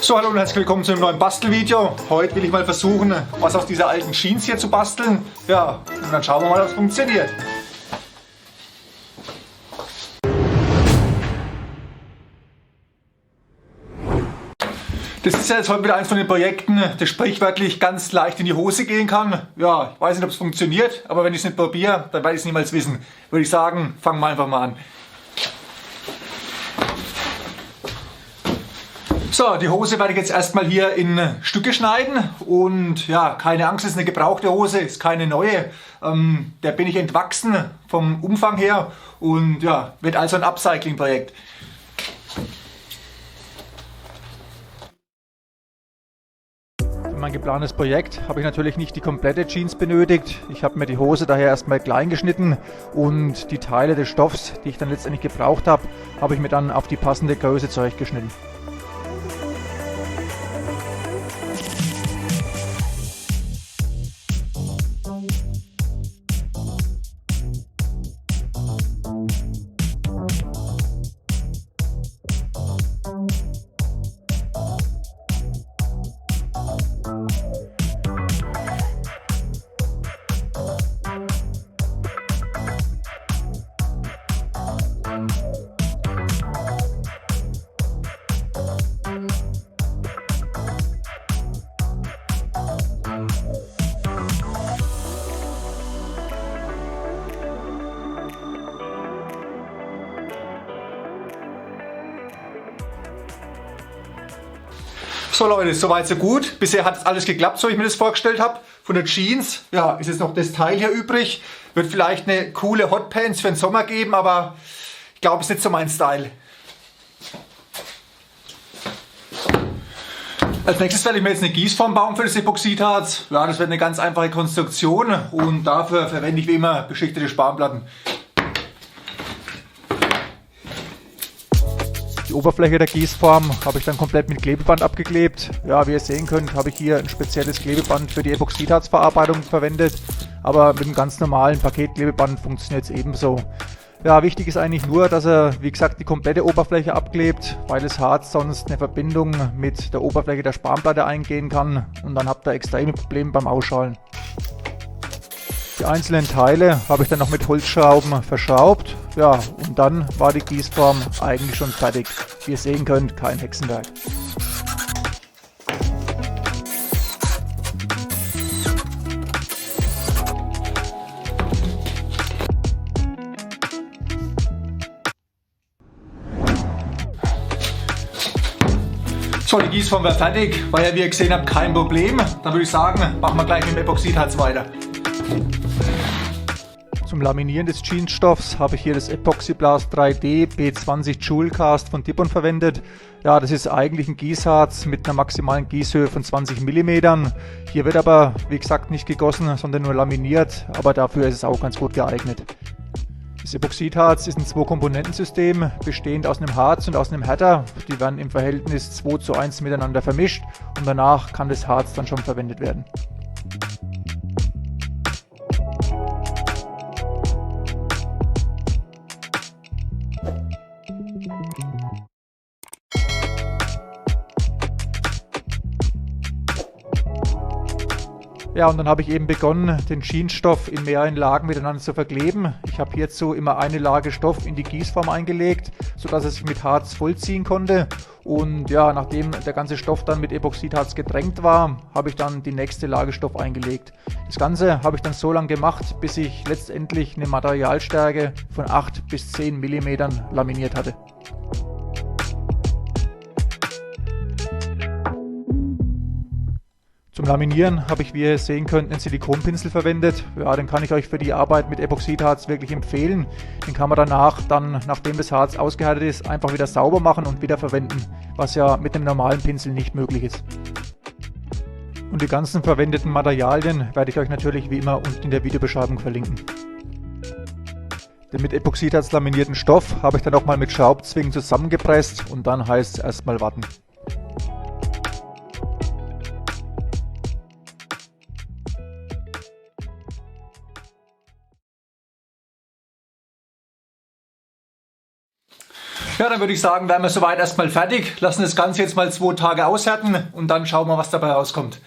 So, hallo und herzlich willkommen zu einem neuen Bastelvideo. Heute will ich mal versuchen, was aus dieser alten Jeans hier zu basteln. Ja, und dann schauen wir mal, ob es funktioniert. Das ist ja jetzt heute wieder eins von den Projekten, das sprichwörtlich ganz leicht in die Hose gehen kann. Ja, ich weiß nicht, ob es funktioniert, aber wenn ich es nicht probiere, dann werde ich es niemals wissen. Würde ich sagen, fangen wir einfach mal an. So, die Hose werde ich jetzt erstmal hier in Stücke schneiden und ja, keine Angst, es ist eine gebrauchte Hose, ist keine neue. Der bin ich entwachsen vom Umfang her und ja, wird also ein Upcycling-Projekt. Für mein geplantes Projekt habe ich natürlich nicht die komplette Jeans benötigt. Ich habe mir die Hose daher erstmal klein geschnitten und die Teile des Stoffs, die ich dann letztendlich gebraucht habe, habe ich mir dann auf die passende Größe zurechtgeschnitten. So Leute, soweit so gut. Bisher hat alles geklappt, so wie ich mir das vorgestellt habe. Von der Jeans, ja, ist jetzt noch das Teil hier übrig. Wird vielleicht eine coole Hotpants für den Sommer geben, aber ich glaube, es ist nicht so mein Style. Als nächstes werde ich mir jetzt eine Gießform bauen für das Epoxidharz. Ja, das wird eine ganz einfache Konstruktion und dafür verwende ich wie immer beschichtete Spanplatten. Die Oberfläche der Gießform habe ich dann komplett mit Klebeband abgeklebt. Ja, wie ihr sehen könnt, habe ich hier ein spezielles Klebeband für die Epoxidharzverarbeitung verwendet. Aber mit einem ganz normalen Paketklebeband funktioniert es ebenso. Ja, wichtig ist eigentlich nur, dass er, wie gesagt, die komplette Oberfläche abklebt, weil das Harz sonst eine Verbindung mit der Oberfläche der Spanplatte eingehen kann und dann habt ihr extreme Probleme beim Ausschalen. Die einzelnen Teile habe ich dann noch mit Holzschrauben verschraubt. Ja, und dann war die Gießform eigentlich schon fertig. Wie ihr sehen könnt, kein Hexenwerk. So, die Gießform war fertig. War ja, wie ihr gesehen habt, kein Problem. Dann würde ich sagen, machen wir gleich mit dem Epoxidharz weiter. Zum Laminieren des Jeansstoffs habe ich hier das Epoxyblast 3D B20 Joule Cast von Dipon verwendet. Ja, das ist eigentlich ein Gießharz mit einer maximalen Gießhöhe von 20 mm. Hier wird aber, wie gesagt, nicht gegossen, sondern nur laminiert, aber dafür ist es auch ganz gut geeignet. Das Epoxidharz ist ein Zwei-Komponenten-System, bestehend aus einem Harz und aus einem Härter. Die werden im Verhältnis 2:1 miteinander vermischt und danach kann das Harz dann schon verwendet werden. Ja, und dann habe ich eben begonnen, den Jeansstoff in mehreren Lagen miteinander zu verkleben. Ich habe hierzu immer eine Lage Stoff in die Gießform eingelegt, sodass es sich mit Harz vollziehen konnte. Und ja, nachdem der ganze Stoff dann mit Epoxidharz getränkt war, habe ich dann die nächste Lage Stoff eingelegt. Das Ganze habe ich dann so lange gemacht, bis ich letztendlich eine Materialstärke von 8 bis 10 mm laminiert hatte. Zum Laminieren habe ich, wie ihr sehen könnt, einen Silikonpinsel verwendet. Ja, den kann ich euch für die Arbeit mit Epoxidharz wirklich empfehlen. Den kann man danach, nachdem das Harz ausgehärtet ist, einfach wieder sauber machen und wieder verwenden, was ja mit einem normalen Pinsel nicht möglich ist. Und die ganzen verwendeten Materialien werde ich euch natürlich wie immer unten in der Videobeschreibung verlinken. Den mit Epoxidharz laminierten Stoff habe ich dann auch mal mit Schraubzwingen zusammengepresst und dann heißt es erstmal warten. Ja, Ja, dann würde ich sagen, wären wir soweit erstmal fertig. Lassen das Ganze jetzt mal 2 Tage aushärten und dann schauen wir, was dabei rauskommt.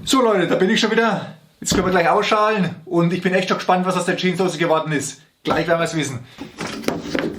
So Leute, da bin ich schon wieder. Jetzt können wir gleich ausschalen und ich bin echt schon gespannt, was aus der Jeanssoße geworden ist. Gleich werden wir es wissen.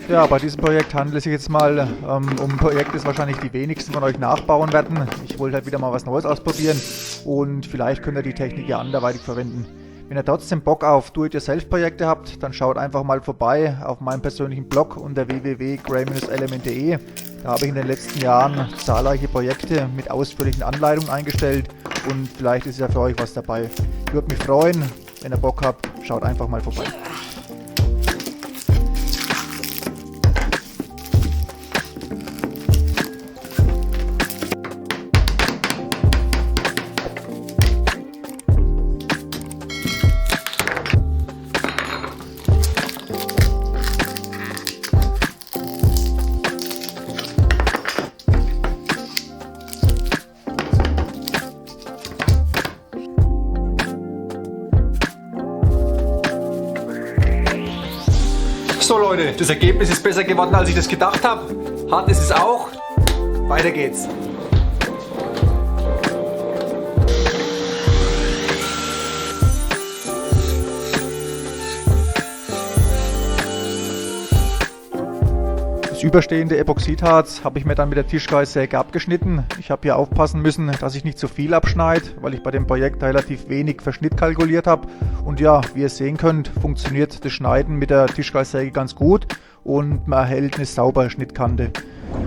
Ja, bei diesem Projekt handelt es sich jetzt mal um ein Projekt, das wahrscheinlich die wenigsten von euch nachbauen werden. Ich wollte halt wieder mal was Neues ausprobieren und vielleicht könnt ihr die Technik ja anderweitig verwenden. Wenn ihr trotzdem Bock auf Do-it-yourself-Projekte habt, dann schaut einfach mal vorbei auf meinem persönlichen Blog unter www.gray-element.de. Da habe ich in den letzten Jahren zahlreiche Projekte mit ausführlichen Anleitungen eingestellt und vielleicht ist ja für euch was dabei. Ich würde mich freuen, wenn ihr Bock habt, schaut einfach mal vorbei. So Leute, das Ergebnis ist besser geworden, als ich das gedacht habe. Hart ist es auch. Weiter geht's. Das überstehende Epoxidharz habe ich mir dann mit der Tischkreissäge abgeschnitten. Ich habe hier aufpassen müssen, dass ich nicht zu viel abschneide, weil ich bei dem Projekt relativ wenig Verschnitt kalkuliert habe. Und ja, wie ihr sehen könnt, funktioniert das Schneiden mit der Tischkreissäge ganz gut und man erhält eine saubere Schnittkante.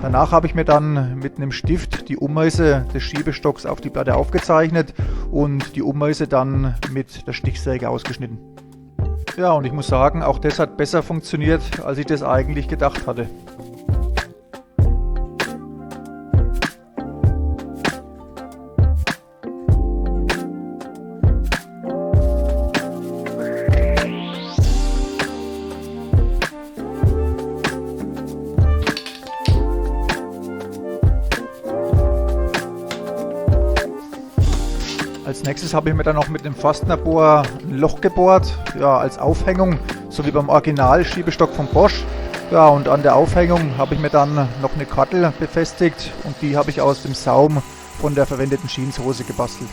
Danach habe ich mir dann mit einem Stift die Umrisse des Schiebestocks auf die Platte aufgezeichnet und die Umrisse dann mit der Stichsäge ausgeschnitten. Ja, und ich muss sagen, auch das hat besser funktioniert, als ich das eigentlich gedacht hatte. Als nächstes habe ich mir dann noch mit dem Fastenerbohrer ein Loch gebohrt, ja, als Aufhängung, so wie beim Original-Schiebestock von Bosch. Ja, und an der Aufhängung habe ich mir dann noch eine Kordel befestigt und die habe ich aus dem Saum von der verwendeten Jeanshose gebastelt.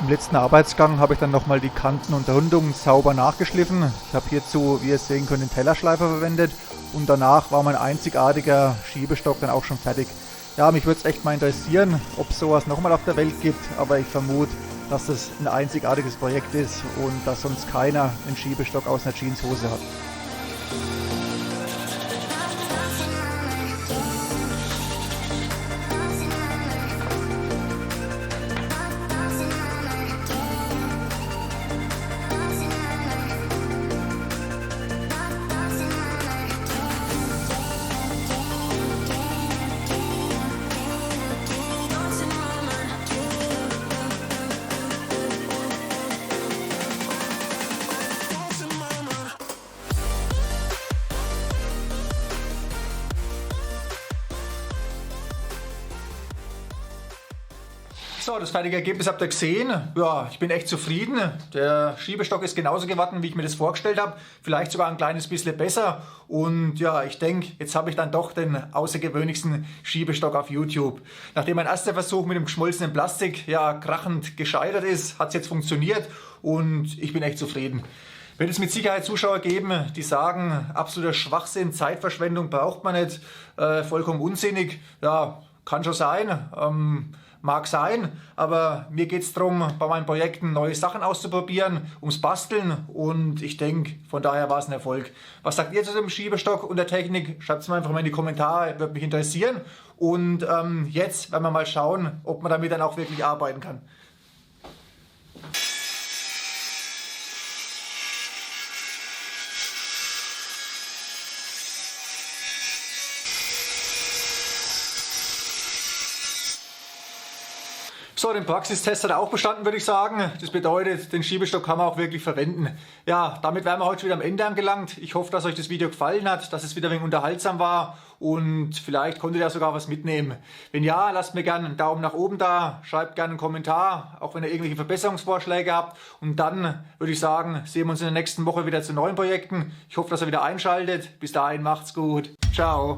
Im letzten Arbeitsgang habe ich dann nochmal die Kanten und Rundungen sauber nachgeschliffen. Ich habe hierzu, wie ihr sehen könnt, den Tellerschleifer verwendet und danach war mein einzigartiger Schiebestock dann auch schon fertig. Ja, mich würde es echt mal interessieren, ob es sowas nochmal auf der Welt gibt, aber ich vermute, dass das ein einzigartiges Projekt ist und dass sonst keiner einen Schiebestock aus einer Jeanshose hat. So, das fertige Ergebnis habt ihr gesehen. Ja, ich bin echt zufrieden. Der Schiebestock ist genauso geworden, wie ich mir das vorgestellt habe. Vielleicht sogar ein kleines bisschen besser. Und ja, ich denke, jetzt habe ich dann doch den außergewöhnlichsten Schiebestock auf YouTube. Nachdem mein erster Versuch mit dem geschmolzenen Plastik ja krachend gescheitert ist, hat es jetzt funktioniert und ich bin echt zufrieden. Wird es mit Sicherheit Zuschauer geben, die sagen, absoluter Schwachsinn, Zeitverschwendung braucht man nicht, vollkommen unsinnig. Ja, kann schon sein. Mag sein, aber mir geht es darum, bei meinen Projekten neue Sachen auszuprobieren, ums Basteln und ich denke, von daher war es ein Erfolg. Was sagt ihr zu dem Schiebestock und der Technik? Schreibt es mir einfach mal in die Kommentare, würde mich interessieren. Und jetzt werden wir mal schauen, ob man damit dann auch wirklich arbeiten kann. So, den Praxistest hat er auch bestanden, würde ich sagen. Das bedeutet, den Schiebestock kann man auch wirklich verwenden. Ja, damit wären wir heute wieder am Ende angelangt. Ich hoffe, dass euch das Video gefallen hat, dass es wieder ein wenig unterhaltsam war und vielleicht konntet ihr sogar was mitnehmen. Wenn ja, lasst mir gerne einen Daumen nach oben da, schreibt gerne einen Kommentar, auch wenn ihr irgendwelche Verbesserungsvorschläge habt. Und dann würde ich sagen, sehen wir uns in der nächsten Woche wieder zu neuen Projekten. Ich hoffe, dass ihr wieder einschaltet. Bis dahin, macht's gut. Ciao.